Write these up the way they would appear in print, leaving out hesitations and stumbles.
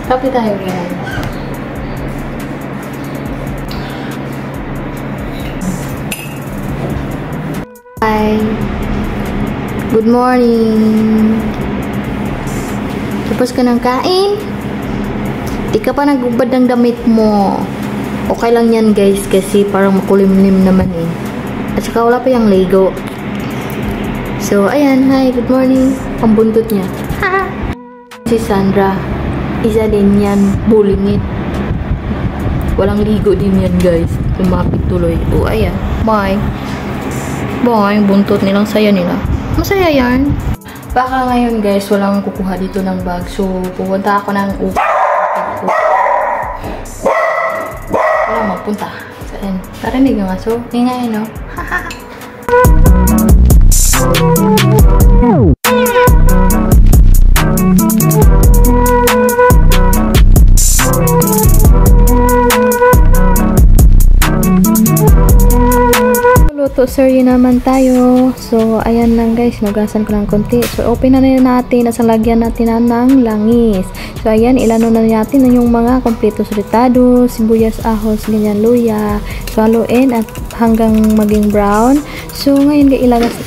Kape tayo guys. Hi. Good morning. Tapos ka ng kain? Di ka pa nagubad ng damit mo. Okay lang yan guys kasi parang makulimlim naman eh. At saka wala pa yung Lego. So ayan, hi, good morning. Pambuntot niya. Ha! Si Sandra. Isa din yan, bulingit. Walang ligo din yan guys. Lumapit tuloy. O ayan, bye. Bye, buntot nilang saya nila. Masaya yan. Baka ngayon guys, walang kukuha dito ng bag. So, pupunta ako ng wala magpunta. Saan? Tarinig nga. So, ingay no? Haha. Luto sorry naman tayo. So ayan lang guys, nugasan ko ng konti. So open na natin at lagyan natin ng langis. So ayan, ilano na natin yung mga kompleto sritado, sibuyas, ahos, ganyan, luya. So haluin at hanggang maging brown. So ngayon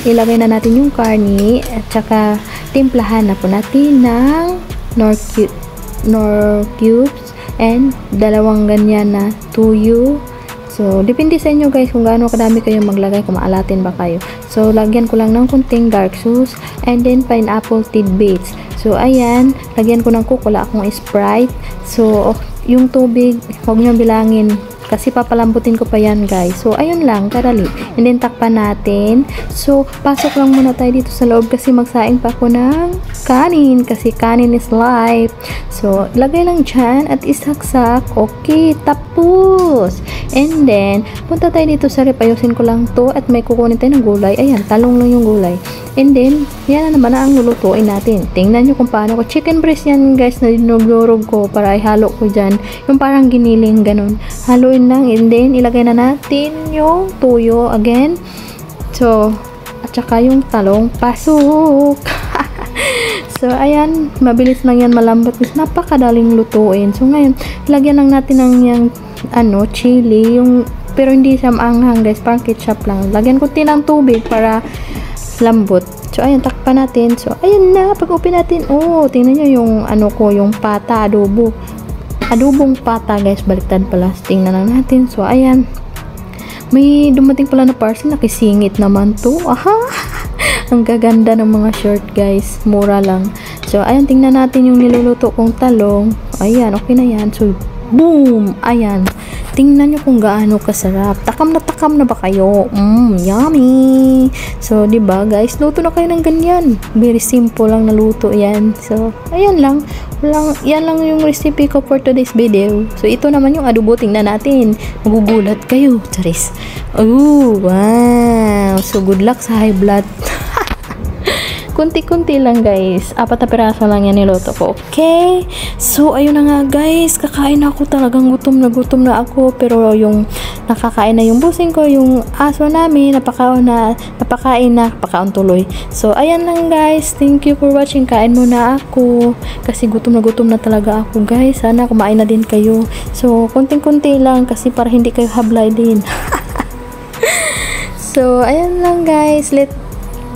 ilagay na natin yung karni at saka timplahan na po natin ng nor cubes and dalawang ganyan na tuyo. So, depende sa inyo guys kung gaano kadami kayo maglagay, kung maalatin ba kayo. So, lagyan ko lang ng kunting dark sauce and then pineapple tidbits. So, ayan, lagyan ko ng coke, wala akong Sprite. So, yung tubig, huwag nyo bilangin kasi papalambutin ko pa yan guys. So, ayun lang, kadali. And then, takpan natin. So, pasok lang muna tayo dito sa loob kasi magsaing pa ako ng kanin kasi kanin is life. So, lagay lang dyan at isaksak. Okay, tapos. And then, punta tayo dito sa rep. Ayusin ko lang to at may kukunin tayo ng gulay. Ayan, talong lang yung gulay. And then, yan na naman ang lulutuin natin. Tingnan nyo kung paano ko. Chicken breast yan guys na dinurog ko para ihalo ko dyan. Yung parang giniling, ganun. Haluin lang. And then, ilagay na natin yung tuyo again. So, at saka yung talong. Pasok! So, ayan. Mabilis lang yan, malambot. Napakadaling lutuin. So, ngayon, lagyan lang natin ng yung chili, yung, pero hindi siya maanghang guys, parang ketchup lang. Lagyan ko ng tubig para lambot. So, ayun, takpan natin. So, ayun na, pag-open natin, oh, tingnan nyo yung, yung pata, adobong pata guys, baliktad pala. Tingnan lang natin. So, ayan, may dumating pala na parcel, nakisingit naman to. Aha! Ang gaganda ng mga short guys, mura lang. So, ayan, tingnan natin yung niluluto kong talong. Ayan, okay na yan. So, boom! Ayan. Tingnan nyo kung gaano kasarap. Takam na ba kayo? Yummy! So, diba guys? Luto na kayo ng ganyan. Very simple lang na luto yan. So, ayan lang. Yan lang yung recipe ko for today's video. So, ito naman yung adobo. Tingnan natin. Magugulat kayo. Charis. Oh, wow! So, good luck sa high blood. Kunti-kunti lang guys. 4 na piraso lang yan niloto ko. Okay? So, ayun na nga guys. Kakain ako. Talagang gutom na ako. Pero yung nakakain na yung busing ko, yung aso namin, napakaon tuloy. So, ayan lang guys. Thank you for watching. Kain muna ako. Kasi gutom na talaga ako guys. Sana kumain na din kayo. So, kunting-kunti lang kasi para hindi kayo hablay din. So, ayan lang guys.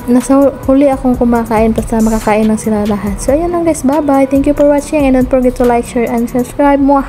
Nasa huli akong kumakain basta makakain lang sila lahat. So, ayan lang guys. Bye-bye. Thank you for watching and don't forget to like, share, and subscribe. Mwah!